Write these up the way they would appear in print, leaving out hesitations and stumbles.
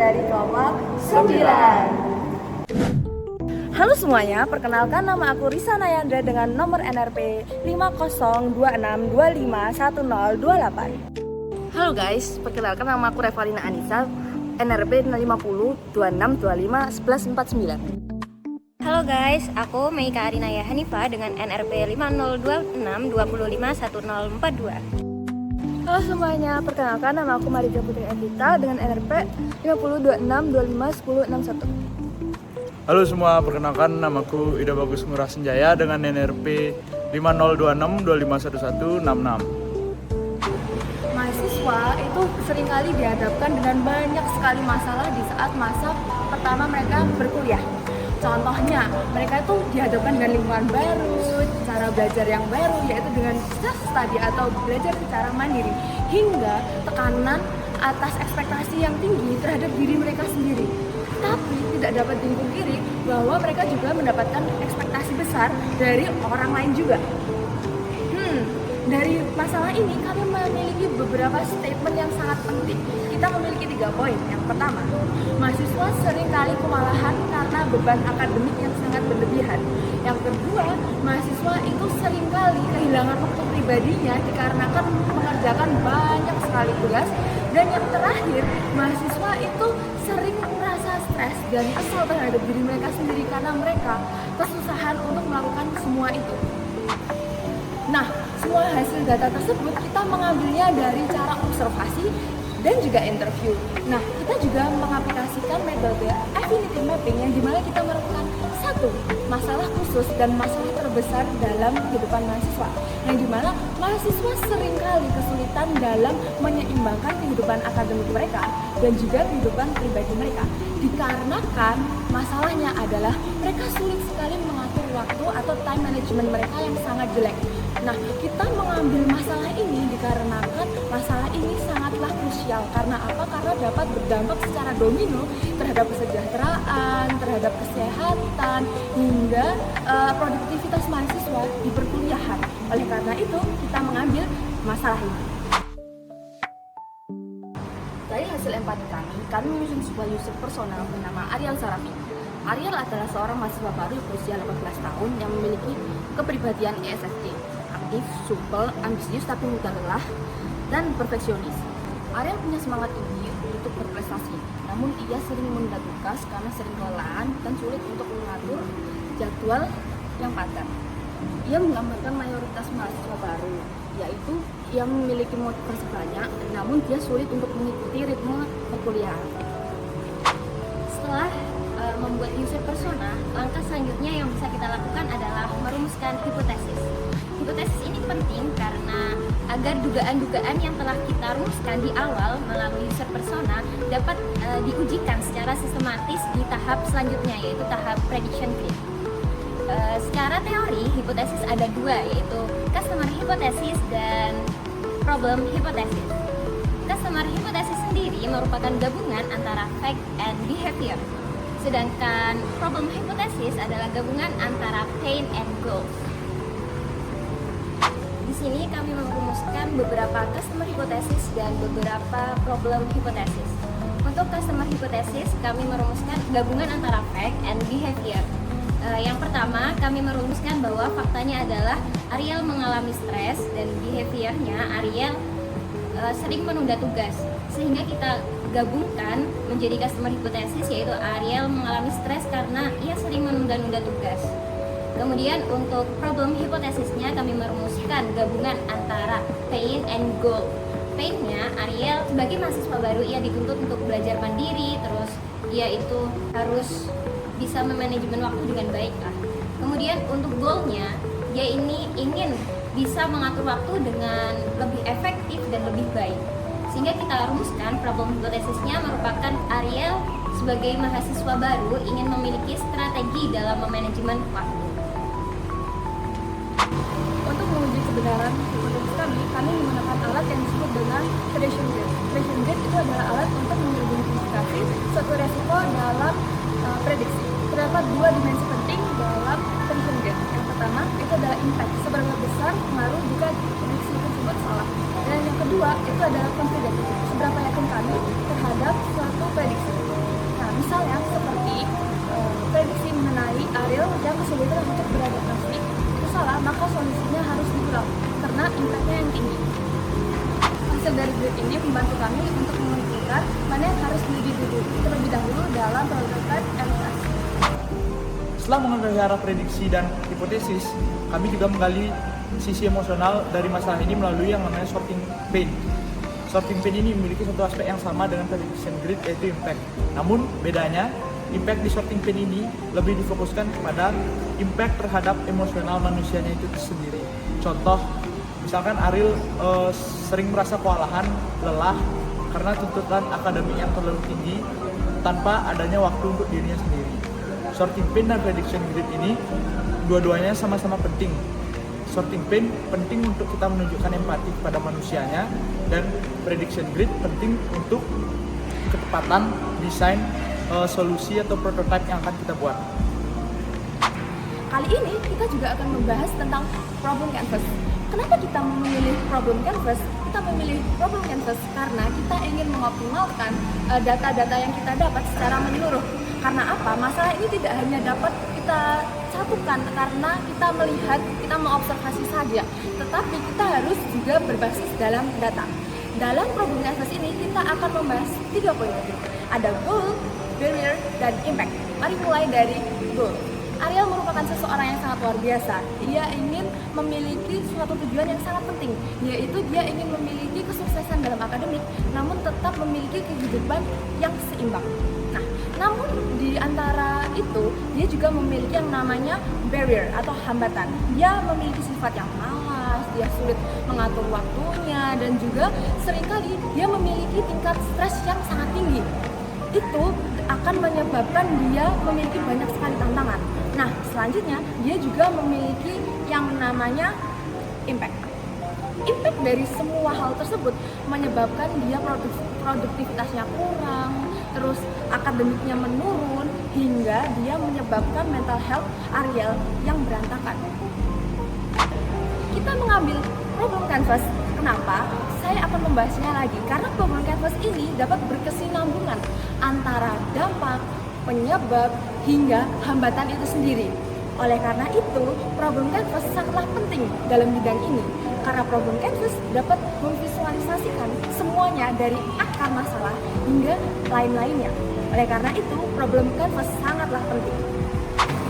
dari kelompok 9. Halo semuanya, perkenalkan nama aku Risa Nayandra dengan nomor NRP 5026651028. Halo guys, perkenalkan nama aku Revalina Anissa, NRP 50 260 26 11 49. Halo guys, aku Meika Arinaya Hanifah dengan NRP 5026 25 1042. Halo semuanya, perkenalkan nama aku Marija Putri Evita dengan NRP 5026251061. Halo semua, perkenalkan namaku Ida Bagus Ngurah Senjaya dengan NRP 5026251166. Mahasiswa itu seringkali dihadapkan dengan banyak sekali masalah di saat masa pertama mereka berkuliah. Contohnya, mereka itu dihadapkan dengan lingkungan baru, cara belajar yang baru, yaitu dengan self-study atau belajar secara mandiri, hingga tekanan atas ekspektasi yang tinggi terhadap diri mereka sendiri. Tapi tidak dapat dipungkiri bahwa mereka juga mendapatkan ekspektasi besar dari orang lain juga. Dari masalah ini kami memiliki beberapa statement yang sangat penting. Kita memiliki 3 poin. Yang pertama, mahasiswa seringkali kewalahan karena beban akademik yang sangat berlebihan. Yang kedua, mahasiswa itu seringkali kehilangan waktu pribadinya dikarenakan mengerjakan banyak sekali tugas. Dan yang terakhir, mahasiswa itu sering merasa stres dan kesal terhadap diri mereka sendiri karena mereka kesusahan untuk melakukan semua itu. Nah, semua hasil data tersebut kita mengambilnya dari cara observasi dan juga interview. Nah, kita juga mengaplikasikan metode affinity mapping yang dimana kita merupakan satu masalah khusus dan masalah terbesar dalam kehidupan mahasiswa, yang dimana mahasiswa seringkali kesulitan dalam menyeimbangkan kehidupan akademik mereka dan juga kehidupan pribadi mereka, dikarenakan masalahnya adalah mereka sulit sekali mengatur waktu atau time management mereka yang sangat jelek. Nah, kita mengambil masalah ini dikarenakan masalah ini sangatlah krusial. Karena apa? Karena dapat berdampak secara domino terhadap kesejahteraan, terhadap kesehatan, hingga produktivitas mahasiswa di perkuliahan. Oleh karena itu, kita mengambil masalah ini. Dari hasil empati kami menyusun sebuah user personal bernama Ariel Sarafi. Ariel adalah seorang mahasiswa baru berusia 18 tahun yang memiliki kepribadian ESFJ, aktif, supel, ambisius tapi mudah lelah, dan perfeksionis. Ariel punya semangat tinggi untuk berprestasi, namun ia sering menunda tugas karena sering kelelahan dan sulit untuk mengatur jadwal yang padat. Ia menggambarkan mayoritas mahasiswa baru, yaitu ia memiliki motivasi banyak, namun dia sulit untuk mengikuti ritme perkuliahan. Setelah membuat user persona, langkah selanjutnya yang bisa kita lakukan adalah merumuskan hipotesis. Hipotesis ini penting karena agar dugaan-dugaan yang telah kita rumuskan di awal melalui user persona dapat diujikan secara sistematis di tahap selanjutnya, yaitu tahap prediction grid. Secara teori, hipotesis ada 2, yaitu customer hypothesis dan problem hypothesis. Customer hypothesis sendiri merupakan gabungan antara fact and behavior, sedangkan problem hypothesis adalah gabungan antara pain and goals. Di sini kami merumuskan beberapa customer hypothesis dan beberapa problem hypothesis. Untuk customer hypothesis, kami merumuskan gabungan antara fact and behavior. Yang pertama, kami merumuskan bahwa faktanya adalah Ariel mengalami stres dan behaviornya Ariel sering menunda tugas, sehingga kita gabungkan menjadi customer hypothesis, yaitu Ariel mengalami stres karena ia sering menunda-nunda tugas. Kemudian untuk problem hipotesisnya kami merumuskan gabungan antara pain and goal. Painnya, Ariel sebagai mahasiswa baru ia dituntut untuk belajar mandiri, terus ia itu harus bisa memanajemen waktu dengan baik lah. Kemudian untuk goalnya, dia ini ingin bisa mengatur waktu dengan lebih efektif dan lebih baik. Sehingga kita rumuskan problem hipotesisnya merupakan Ariel sebagai mahasiswa baru ingin memiliki strategi dalam memanajemen waktu. Untuk menguji kebenaran hipotesis kami menggunakan alat yang disebut dengan prediction grid. Prediction grid itu adalah alat untuk mengidentifikasi suatu resiko dalam prediksi. Terdapat 2 dimensi penting dalam prediction grid. Yang pertama itu adalah impact, seberapa besar pengaruh jika prediksi tersebut salah. Dan yang kedua itu adalah confidence, seberapa yakin kami terhadap suatu prediksi. misalnya seperti prediksi mengenai Ariel yang kesulitan untuk beradaptasi itu salah, maka solusinya harus diulang karena impactnya yang tinggi. Hasil dari grade ini membantu kami untuk menentukan mana yang harus terlebih dahulu dalam proses evaluasi. Setelah mengetahui arah prediksi dan hipotesis, kami juga menggali sisi emosional dari masalah ini melalui yang namanya sorting pain. Sorting pain ini memiliki satu aspek yang sama dengan prediction grid, yaitu impact. Namun bedanya, impact di sorting pain ini lebih difokuskan kepada impact terhadap emosional manusianya itu sendiri. Contoh, misalkan Ariel sering merasa kewalahan, lelah karena tuntutan akademik yang terlalu tinggi tanpa adanya waktu untuk dirinya sendiri. Sorting pain dan prediction grid ini dua-duanya sama-sama penting. Sorting pain penting untuk kita menunjukkan empati kepada manusianya, dan prediction grid penting untuk ketepatan desain solusi atau prototipe yang akan kita buat. Kali ini kita juga akan membahas tentang problem canvas. Kenapa kita memilih problem canvas? Kita memilih problem canvas karena kita ingin mengoptimalkan data-data yang kita dapat secara menyeluruh. Karena apa? Masalah ini tidak hanya dapat kita satukan karena kita melihat, kita mengobservasi saja, tetapi kita harus juga berbasis dalam data. Dalam problem canvas ini kita akan membahas 3 poin. Ada goal, barrier, dan impact. Mari mulai dari goal. Ariel merupakan seseorang yang sangat luar biasa. Dia ingin memiliki suatu tujuan yang sangat penting, yaitu dia ingin memiliki kesuksesan dalam akademik, namun tetap memiliki kehidupan yang seimbang. Nah, namun di antara itu, dia juga memiliki yang namanya barrier atau hambatan. Dia memiliki sifat yang malas, dia sulit mengatur waktunya, dan juga seringkali dia memiliki tingkat stres yang sangat tinggi. Itu akan menyebabkan dia memiliki banyak sekali tantangan. Nah, selanjutnya dia juga memiliki yang namanya impact. Impact dari semua hal tersebut menyebabkan dia produktivitasnya kurang, terus akademiknya menurun, hingga dia menyebabkan mental health Ariel yang berantakan. Kita mengambil problem canvas. Kenapa? Saya akan membahasnya lagi karena problem canvas ini dapat berkesinambungan antara dampak, penyebab, hingga hambatan itu sendiri. Oleh karena itu, problem canvas sangatlah penting dalam bidang ini karena problem canvas dapat memvisualisasikan semuanya dari akar masalah hingga lain-lainnya. Oleh karena itu, problem canvas sangatlah penting.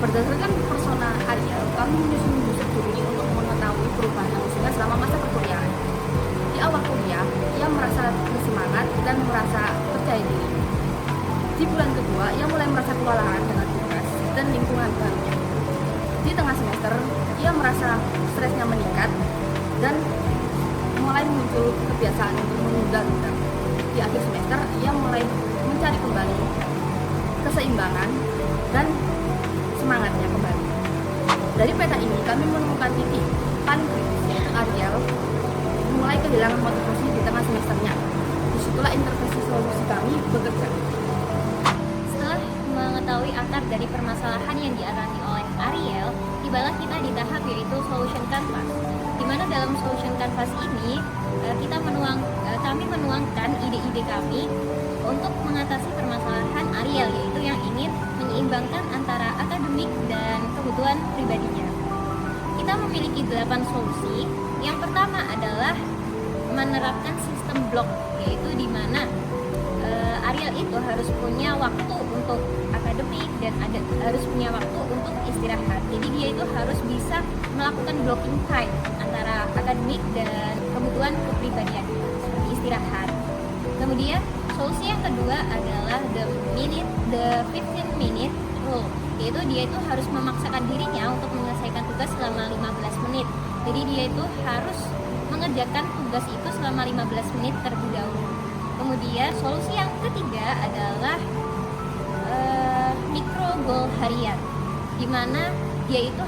Berdasarkan persona Ariel, kami menyusun user studi untuk mengetahui perubahan emosinya selama masa perkuliahan. Di awal kuliah, ia merasa bersemangat dan merasa percaya diri. Di bulan kedua, ia mulai merasa kewalahan dengan tugas dan lingkungan barunya. Di tengah semester, ia merasa stresnya meningkat dan mulai muncul kebiasaan untuk menunda-nunda. Di akhir semester, ia mulai mencari kembali keseimbangan dan semangatnya kembali. Dari peta ini, kami menemukan titik paling kritis yaitu Ariel mulai kehilangan motivasi di tengah semesternya. Disitulah intervensi solusi kami bekerja. Setelah mengetahui akar dari permasalahan yang dialami oleh Ariel, tibalah kita di tahap yaitu solution canvas. Di mana dalam solution canvas ini kami menuangkan ide-ide kami untuk mengatasi permasalahan Ariel, yaitu yang ingin menyeimbangkan antara akademik dan kebutuhan pribadinya. Kita memiliki 8 solusi. Yang pertama adalah menerapkan sistem blok, yaitu di mana Ariel itu harus punya waktu untuk akademik dan harus punya waktu untuk istirahat. Jadi dia itu harus bisa melakukan blocking time antara akademik dan kebutuhan kepribadian seperti istirahat. Kemudian solusi yang kedua adalah the 15 minute rule, yaitu dia itu harus memaksakan dirinya untuk menyelesaikan tugas selama 15 menit. Jadi dia itu harus mengerjakan tugas itu selama 15 menit terlebih dahulu. Kemudian solusi yang ketiga adalah micro goal harian, di mana dia itu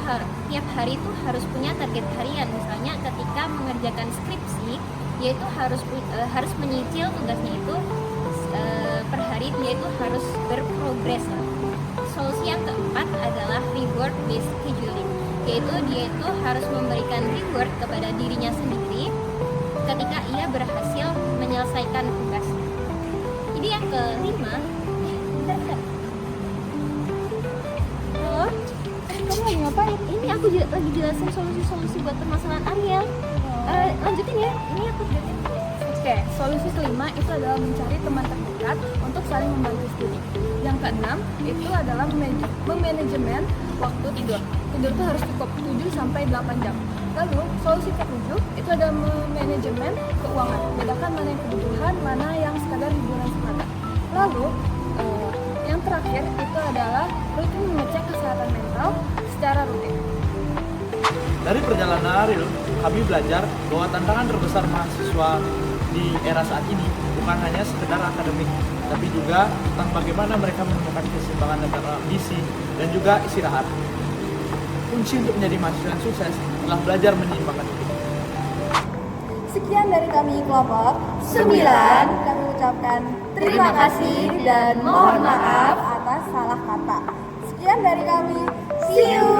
tiap hari itu harus punya target harian. Misalnya ketika mengerjakan skripsi, dia itu harus menyicil tugasnya itu per hari, dia itu harus berprogres. Solusi yang keempat adalah reward based scheduling, yaitu dia itu harus memberikan reward kepada dirinya sendiri ketika ia berhasil menyelesaikan tugasnya. Jadi yang kelima, ngapain? Ini aku lagi jelasin solusi-solusi buat permasalahan Ariel. Lanjutin ya, ini aku jelasin. Oke, solusi kelima itu adalah mencari teman terdekat untuk saling membantu studi. Yang keenam itu adalah memanajemen waktu tidur. Tidur itu harus cukup 7 sampai 8 jam. Lalu, solusi ketujuh itu adalah manajemen keuangan. Bedakan mana yang kebutuhan, mana yang sekadar hiburan semata. Lalu, yang terakhir itu adalah rutin mengecek kesehatan mental secara rutin. Dari perjalanan Ariel, kami belajar bahwa tantangan terbesar mahasiswa di era saat ini bukan hanya sekedar akademik, tapi juga tentang bagaimana mereka menemukan keseimbangan antara ambisi dan juga istirahat. Kunci untuk menjadi mahasiswa yang sukses adalah belajar menyeimbangkan itu. Sekian dari kami kelompok 9. Kami ucapkan terima kasih dan mohon maaf atas salah kata. Sekian dari kami. See you.